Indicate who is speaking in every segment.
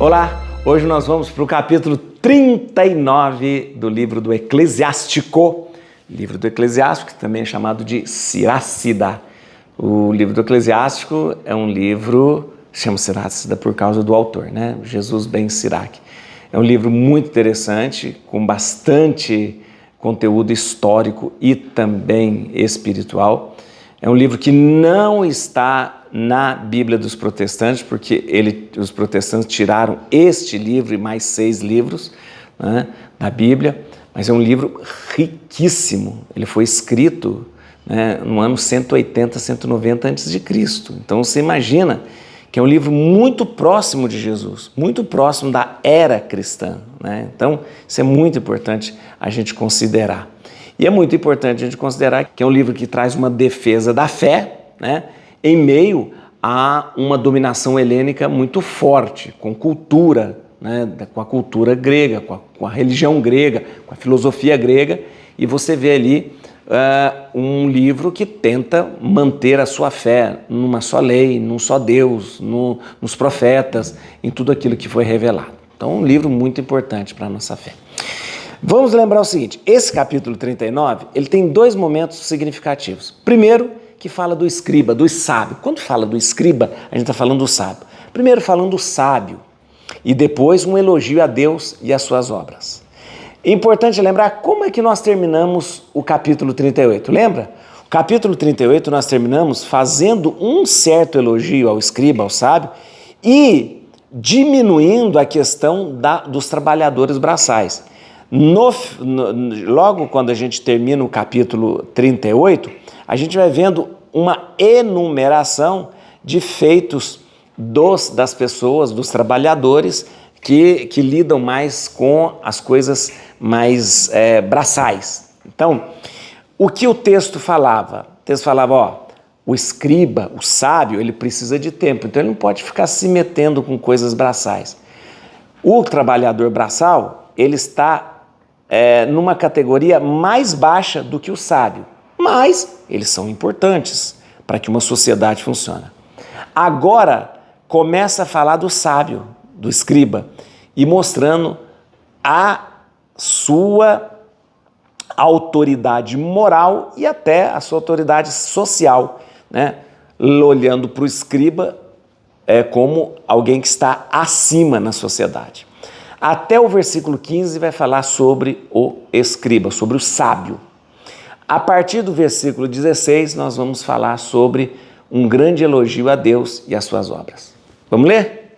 Speaker 1: Olá, hoje nós vamos para o capítulo 39 do livro do Eclesiástico, livro do Eclesiástico, que também é chamado de Sirácida. O livro do Eclesiástico é um livro, chama Sirácida por causa do autor, né? Jesus ben Sirac. É um livro muito interessante, com bastante conteúdo histórico e também espiritual. É um livro que não está na Bíblia dos protestantes, porque os protestantes tiraram este livro e mais 6 livros, né, da Bíblia, mas é um livro riquíssimo. Ele foi escrito, né, no ano 180, 190 a.C. Então você imagina que é um livro muito próximo de Jesus, muito próximo da era cristã, né? Então isso é muito importante a gente considerar. E é muito importante a gente considerar que é um livro que traz uma defesa da fé, né, em meio a uma dominação helênica muito forte, com cultura, né, com a cultura grega, com a religião grega, com a filosofia grega, e você vê ali um livro que tenta manter a sua fé numa só lei, num só Deus, nos profetas, em tudo aquilo que foi revelado. Então, um livro muito importante para a nossa fé. Vamos lembrar o seguinte, esse capítulo 39, ele tem 2 momentos significativos. Primeiro, que fala do escriba, do sábio. Quando fala do escriba, a gente está falando do sábio. Primeiro falando do sábio e depois um elogio a Deus e às suas obras. É importante lembrar como é que nós terminamos o capítulo 38, lembra? O capítulo 38 nós terminamos fazendo um certo elogio ao escriba, ao sábio, e diminuindo a questão dos trabalhadores braçais. Logo quando a gente termina o capítulo 38, a gente vai vendo uma enumeração de feitos das pessoas, dos trabalhadores que lidam mais com as coisas mais braçais. Então, o que o texto falava? O texto falava, o escriba, o sábio, ele precisa de tempo, então ele não pode ficar se metendo com coisas braçais. O trabalhador braçal, ele está numa categoria mais baixa do que o sábio, mas eles são importantes para que uma sociedade funcione. Agora começa a falar do sábio, do escriba, e mostrando a sua autoridade moral e até a sua autoridade social, né? Olhando para o escriba como alguém que está acima na sociedade. Até o versículo 15 vai falar sobre o escriba, sobre o sábio. A partir do versículo 16, nós vamos falar sobre um grande elogio a Deus e às suas obras. Vamos ler?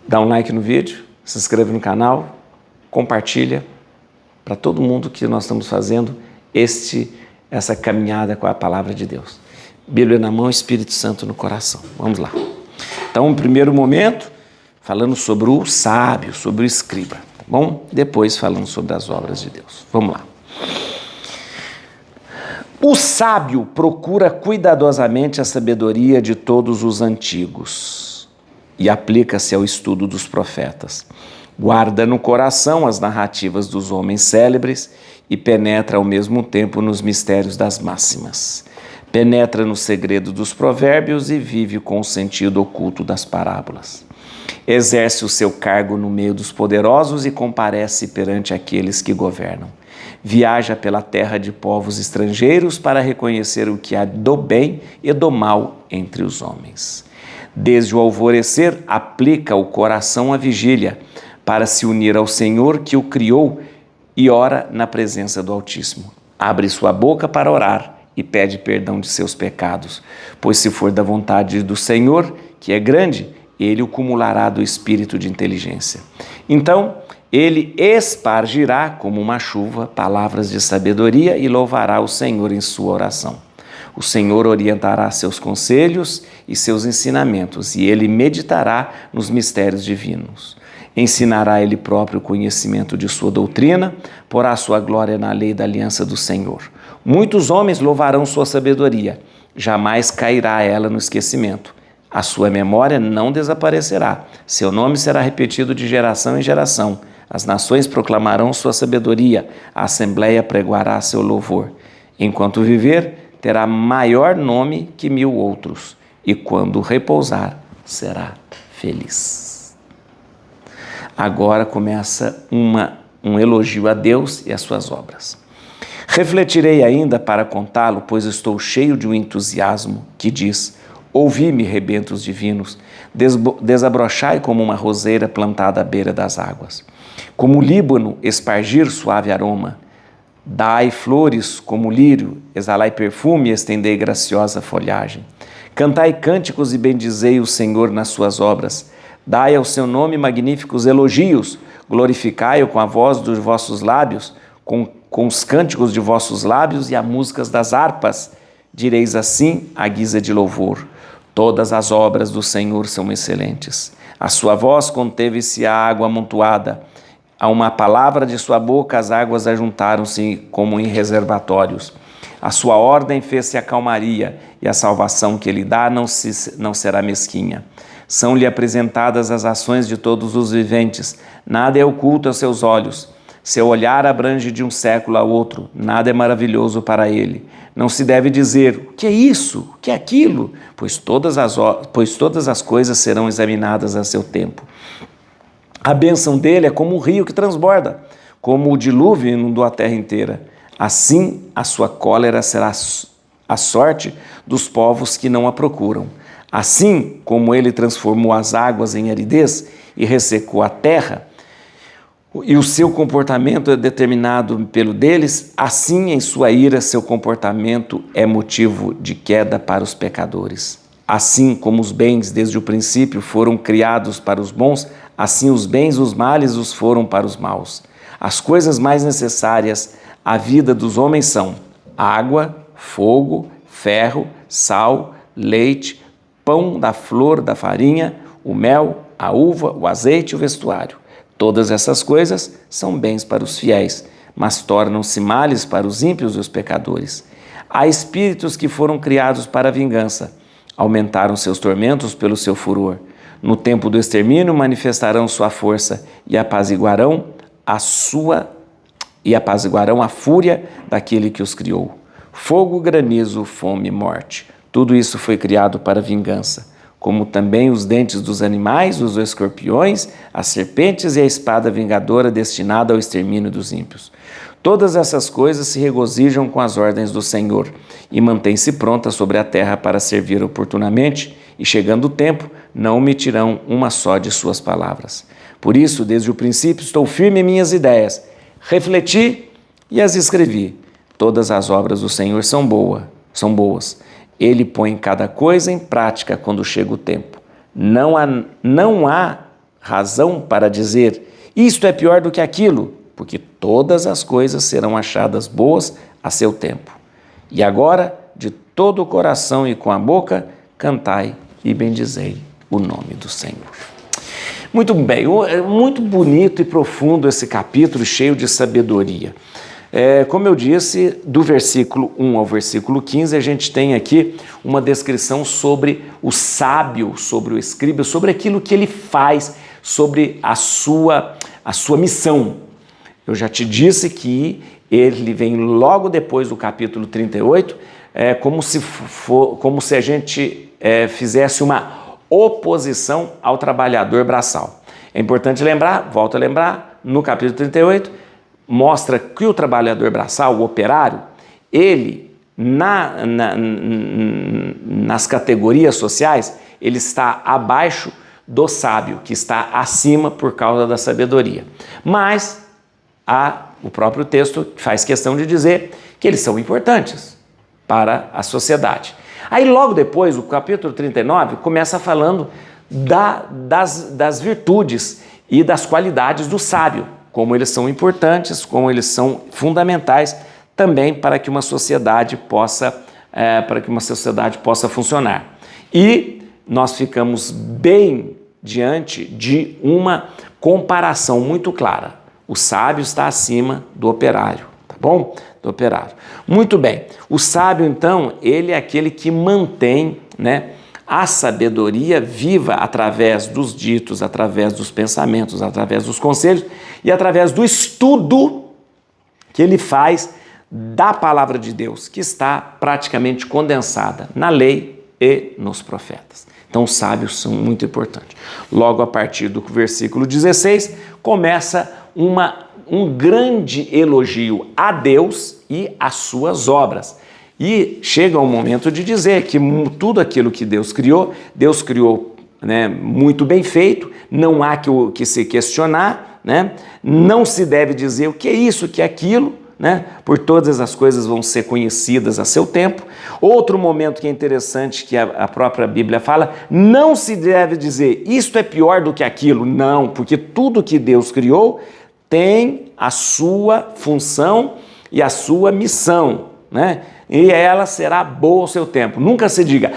Speaker 1: Dá um like no vídeo, se inscreve no canal, compartilha para todo mundo que nós estamos fazendo essa caminhada com a palavra de Deus. Bíblia na mão, Espírito Santo no coração. Vamos lá. Então, no primeiro momento, falando sobre o sábio, sobre o escriba, tá bom? Depois falando sobre as obras de Deus. Vamos lá. O sábio procura cuidadosamente a sabedoria de todos os antigos e aplica-se ao estudo dos profetas. Guarda no coração as narrativas dos homens célebres e penetra ao mesmo tempo nos mistérios das máximas. Penetra no segredo dos provérbios e vive com o sentido oculto das parábolas. Exerce o seu cargo no meio dos poderosos e comparece perante aqueles que governam. Viaja pela terra de povos estrangeiros para reconhecer o que há do bem e do mal entre os homens. Desde o alvorecer, aplica o coração à vigília, para se unir ao Senhor que o criou e ora na presença do Altíssimo. Abre sua boca para orar e pede perdão de seus pecados, pois se for da vontade do Senhor, que é grande, ele o cumulará do espírito de inteligência. Então, ele espargirá como uma chuva palavras de sabedoria e louvará o Senhor em sua oração. O Senhor orientará seus conselhos e seus ensinamentos, e ele meditará nos mistérios divinos. Ensinará ele próprio o conhecimento de sua doutrina, porá sua glória na lei da aliança do Senhor. Muitos homens louvarão sua sabedoria, jamais cairá ela no esquecimento. A sua memória não desaparecerá, seu nome será repetido de geração em geração. As nações proclamarão sua sabedoria, a assembleia pregoará seu louvor. Enquanto viver, terá maior nome que 1000 outros, e quando repousar, será feliz. Agora começa um elogio a Deus e às suas obras. Refletirei ainda para contá-lo, pois estou cheio de um entusiasmo que diz: ouvi-me, rebentos divinos, desabrochai como uma roseira plantada à beira das águas. Como o Líbano espargir suave aroma, dai flores como o lírio, exalai perfume e estendei graciosa folhagem. Cantai cânticos e bendizei o Senhor nas suas obras. Dai ao seu nome magníficos elogios, glorificai-o com a voz dos vossos lábios, com os cânticos de vossos lábios e as músicas das harpas. Direis assim, à guisa de louvor: todas as obras do Senhor são excelentes. A sua voz conteve-se a água amontoada. A uma palavra de sua boca as águas ajuntaram-se como em reservatórios. A sua ordem fez-se a calmaria, e a salvação que ele dá não será mesquinha. São-lhe apresentadas as ações de todos os viventes, nada é oculto aos seus olhos. Seu olhar abrange de um século a outro, nada é maravilhoso para ele. Não se deve dizer: o que é isso? O que é aquilo? Pois todas as coisas serão examinadas a seu tempo. A bênção dele é como um rio que transborda, como o dilúvio inundou a terra inteira. Assim, a sua cólera será a sorte dos povos que não a procuram. Assim como ele transformou as águas em aridez e ressecou a terra, e o seu comportamento é determinado pelo deles, assim em sua ira seu comportamento é motivo de queda para os pecadores. Assim como os bens desde o princípio foram criados para os bons, assim os bens e os males os foram para os maus. As coisas mais necessárias à vida dos homens são água, fogo, ferro, sal, leite, pão da flor da farinha, o mel, a uva, o azeite e o vestuário. Todas essas coisas são bens para os fiéis, mas tornam-se males para os ímpios e os pecadores. Há espíritos que foram criados para a vingança, aumentaram seus tormentos pelo seu furor. No tempo do extermínio manifestarão sua força e apaziguarão a fúria daquele que os criou. Fogo, granizo, fome e morte. Tudo isso foi criado para vingança, como também os dentes dos animais, os escorpiões, as serpentes e a espada vingadora destinada ao extermínio dos ímpios. Todas essas coisas se regozijam com as ordens do Senhor e mantêm-se prontas sobre a terra para servir oportunamente, e chegando o tempo, não omitirão uma só de suas palavras. Por isso, desde o princípio, estou firme em minhas ideias, refleti e as escrevi. Todas as obras do Senhor são boas. Ele põe cada coisa em prática quando chega o tempo. Não há razão para dizer: isto é pior do que aquilo, porque todas as coisas serão achadas boas a seu tempo. E agora, de todo o coração e com a boca, cantai e bendizei o nome do Senhor. Muito bem, é muito bonito e profundo esse capítulo, cheio de sabedoria. Como eu disse, do versículo 1 ao versículo 15, a gente tem aqui uma descrição sobre o sábio, sobre o escriba, sobre aquilo que ele faz, sobre a sua missão. Eu já te disse que ele vem logo depois do capítulo 38, como se a gente fizesse uma oposição ao trabalhador braçal. É importante lembrar, volto a lembrar, no capítulo 38, mostra que o trabalhador braçal, o operário, ele, nas categorias sociais, ele está abaixo do sábio, que está acima por causa da sabedoria. Mas o próprio texto faz questão de dizer que eles são importantes para a sociedade. Aí logo depois, o capítulo 39 começa falando das virtudes e das qualidades do sábio, como eles são importantes, como eles são fundamentais também para que uma sociedade possa funcionar. E nós ficamos bem diante de uma comparação muito clara. O sábio está acima do operário, tá bom? Do operário. Muito bem. O sábio, então, ele é aquele que mantém, a sabedoria viva através dos ditos, através dos pensamentos, através dos conselhos e através do estudo que ele faz da palavra de Deus, que está praticamente condensada na lei e nos profetas. Então, os sábios são muito importantes. Logo, a partir do versículo 16, começa um grande elogio a Deus e às suas obras. E chega o momento de dizer que tudo aquilo que Deus criou, né, muito bem feito, não há que se questionar, né? Não se deve dizer o que é isso, o que é aquilo, né? Por todas as coisas vão ser conhecidas a seu tempo. Outro momento que é interessante, que a própria Bíblia fala, não se deve dizer isto é pior do que aquilo, não, porque tudo que Deus criou tem a sua função e a sua missão, né? E ela será boa ao seu tempo. Nunca se diga,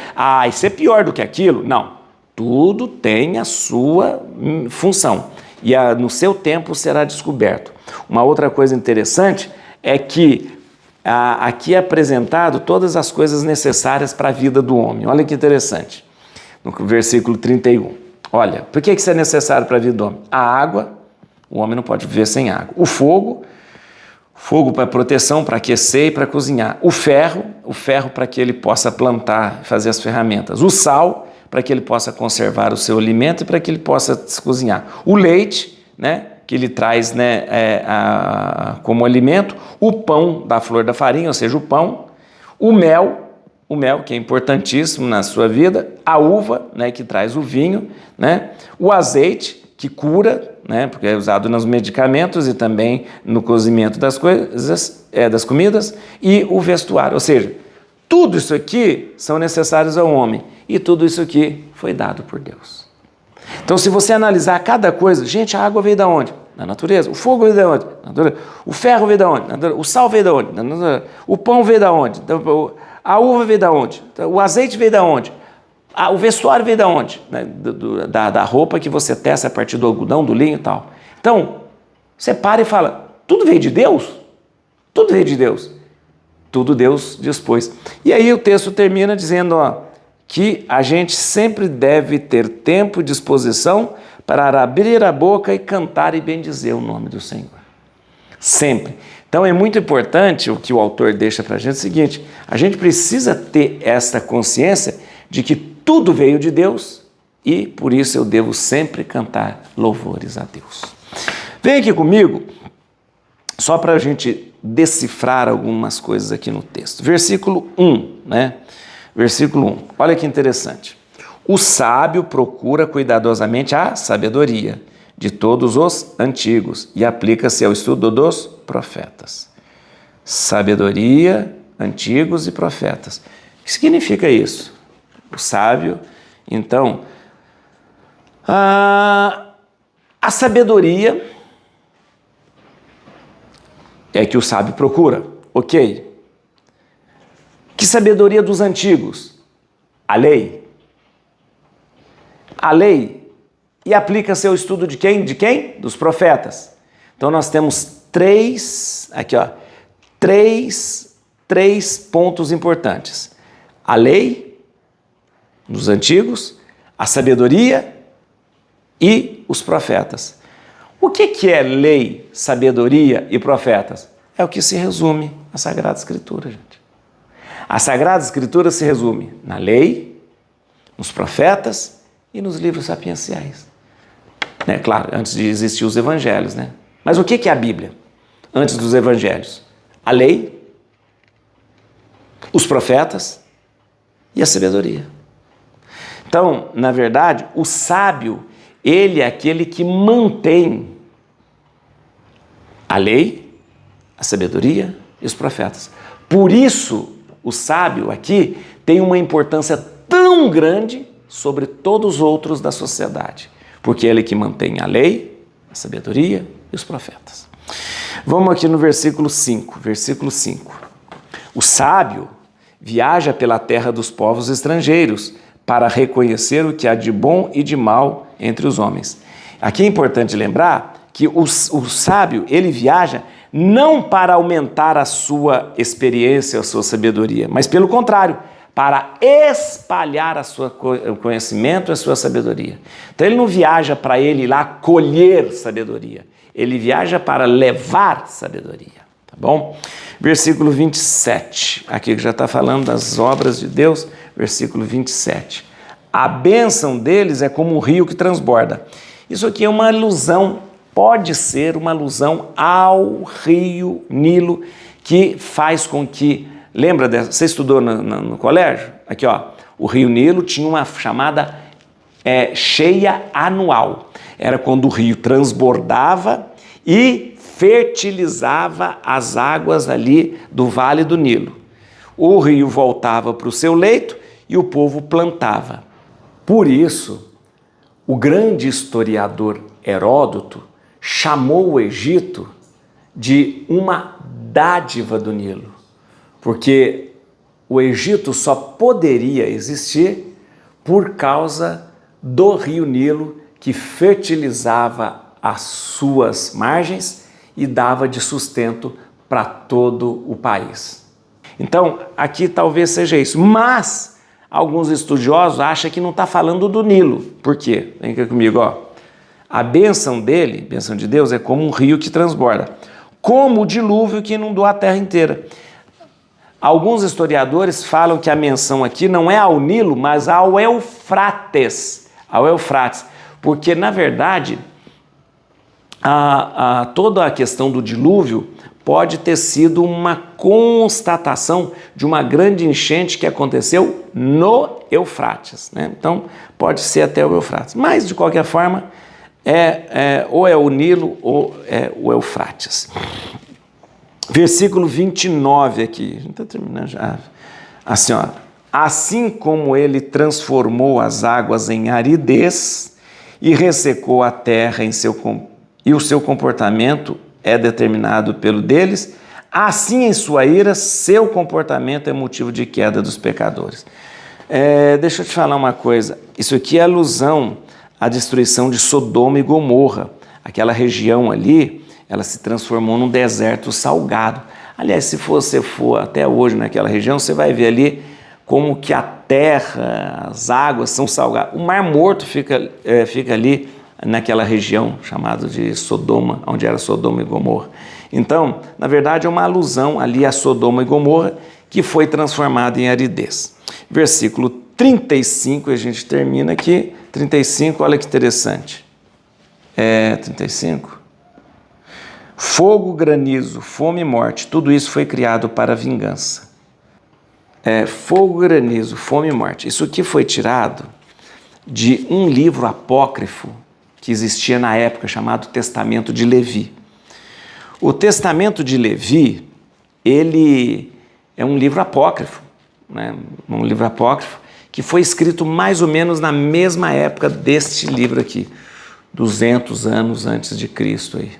Speaker 1: isso é pior do que aquilo, não. Tudo tem a sua função e no seu tempo será descoberto. Uma outra coisa interessante é que aqui é apresentado todas as coisas necessárias para a vida do homem. Olha que interessante, no versículo 31. Olha, por que isso é necessário para a vida do homem? A água, o homem não pode viver sem água. O fogo para proteção, para aquecer e para cozinhar. O ferro para que ele possa plantar e fazer as ferramentas. O sal, para que ele possa conservar o seu alimento e para que ele possa cozinhar. O leite, né, que ele traz, né, como alimento. O pão da flor da farinha, ou seja, o pão. O mel, que é importantíssimo na sua vida. A uva, né, que traz o vinho, né. O azeite, que cura, né, porque é usado nos medicamentos e também no cozimento das coisas, das comidas. E o vestuário, ou seja, tudo isso aqui são necessários ao homem. E tudo isso aqui foi dado por Deus. Então, se você analisar cada coisa, gente, a água veio de onde? Da natureza. O fogo veio de onde? Da natureza. O ferro veio de onde? Da natureza. O sal veio de onde? Da natureza. O pão veio de onde? A uva veio de onde? O azeite veio de onde? O vestuário veio de onde? Da roupa que você tece a partir do algodão, do linho e tal. Então, você para e fala, tudo veio de Deus? Tudo veio de Deus. Tudo Deus dispôs. E aí o texto termina dizendo, que a gente sempre deve ter tempo e disposição para abrir a boca e cantar e bendizer o nome do Senhor. Sempre. Então é muito importante o que o autor deixa para a gente, é o seguinte, a gente precisa ter essa consciência de que tudo veio de Deus e por isso eu devo sempre cantar louvores a Deus. Vem aqui comigo, só para a gente decifrar algumas coisas aqui no texto. Versículo 1, né? Versículo 1, olha que interessante. O sábio procura cuidadosamente a sabedoria de todos os antigos e aplica-se ao estudo dos profetas. Sabedoria, antigos e profetas. O que significa isso? O sábio, então, a sabedoria é que o sábio procura, ok? Que sabedoria dos antigos? A lei. A lei. E aplica-se ao estudo de quem? De quem? Dos profetas. Então nós temos três pontos importantes. A lei dos antigos, a sabedoria e os profetas. O que é lei, sabedoria e profetas? É o que se resume a Sagrada Escritura, gente. A Sagrada Escritura se resume na lei, nos profetas e nos livros sapienciais. Né? Claro, antes de existir os evangelhos, né? Mas o que é a Bíblia? Antes dos evangelhos? A lei, os profetas e a sabedoria. Então, na verdade, o sábio, ele é aquele que mantém a lei, a sabedoria e os profetas. Por isso, o sábio aqui tem uma importância tão grande sobre todos os outros da sociedade, porque ele é que mantém a lei, a sabedoria e os profetas. Vamos aqui no versículo 5. Versículo 5. O sábio viaja pela terra dos povos estrangeiros para reconhecer o que há de bom e de mal entre os homens. Aqui é importante lembrar que o sábio, ele viaja não para aumentar a sua experiência, a sua sabedoria, mas pelo contrário, para espalhar o conhecimento e a sua sabedoria. Então ele não viaja para ele ir lá colher sabedoria, ele viaja para levar sabedoria. Tá bom? Versículo 27, aqui que já está falando das obras de Deus, versículo 27. A bênção deles é como um rio que transborda. Isso aqui é uma alusão, pode ser uma alusão ao rio Nilo, que faz com que, lembra dessa, você estudou no colégio? Aqui ó, o rio Nilo tinha uma chamada cheia anual, era quando o rio transbordava e fertilizava as águas ali do Vale do Nilo. O rio voltava para o seu leito e o povo plantava. Por isso, o grande historiador Heródoto chamou o Egito de uma dádiva do Nilo, porque o Egito só poderia existir por causa do rio Nilo, que fertilizava as suas margens e dava de sustento para todo o país. Então, aqui talvez seja isso, mas alguns estudiosos acham que não está falando do Nilo. Por quê? Vem aqui comigo, ó. A bênção dele, bênção de Deus, é como um rio que transborda, como o dilúvio que inundou a terra inteira. Alguns historiadores falam que a menção aqui não é ao Nilo, mas ao Eufrates, porque, na verdade, toda a questão do dilúvio pode ter sido uma constatação de uma grande enchente que aconteceu no Eufrates, né? Então, pode ser até o Eufrates. Mas, de qualquer forma, ou é o Nilo ou é o Eufrates. Versículo 29 aqui, a gente está terminando já. Assim, ó. Assim como ele transformou as águas em aridez e ressecou a terra e o seu comportamento é determinado pelo deles, assim em sua ira, seu comportamento é motivo de queda dos pecadores. Deixa eu te falar uma coisa, isso aqui é alusão à destruição de Sodoma e Gomorra. Aquela região ali, ela se transformou num deserto salgado. Aliás, se você for até hoje naquela região, você vai ver ali como que a terra, as águas são salgadas. O Mar Morto fica ali naquela região chamada de Sodoma, onde era Sodoma e Gomorra. Então, na verdade, é uma alusão ali a Sodoma e Gomorra, que foi transformada em aridez. Versículo 35, a gente termina aqui. 35, olha que interessante. 35. Fogo, granizo, fome e morte, tudo isso foi criado para a vingança. Fogo, granizo, fome e morte. Isso aqui foi tirado de um livro apócrifo que existia na época, chamado Testamento de Levi. O Testamento de Levi, ele é um livro apócrifo, né? Um livro apócrifo que foi escrito mais ou menos na mesma época deste livro aqui, 200 anos antes de Cristo aí.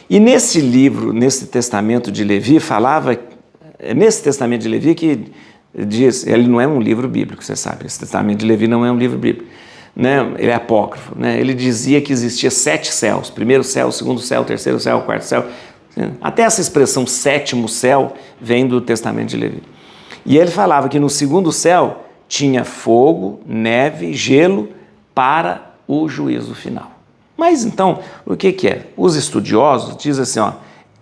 Speaker 1: E nesse livro, nesse Testamento de Levi, nesse Testamento de Levi que diz, ele não é um livro bíblico, você sabe, esse Testamento de Levi não é um livro bíblico, né? Ele é apócrifo, né? Ele dizia que existia 7 céus, primeiro céu, segundo céu, terceiro céu, quarto céu, até essa expressão sétimo céu vem do Testamento de Levi. E ele falava que no segundo céu tinha fogo, neve, gelo para o juízo final. Mas então, o que é? Os estudiosos dizem assim, ó,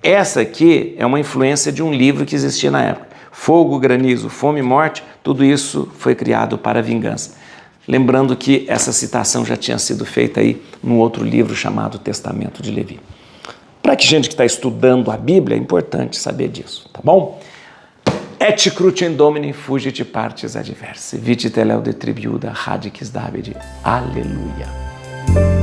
Speaker 1: essa aqui é uma influência de um livro que existia na época. Fogo, granizo, fome e morte, tudo isso foi criado para a vingança. Lembrando que essa citação já tinha sido feita aí num outro livro chamado Testamento de Levi. Para que gente que está estudando a Bíblia, é importante saber disso, tá bom? Et crucem Domini fugit partes adverse, vite teleu de tribiuda radix David. Aleluia.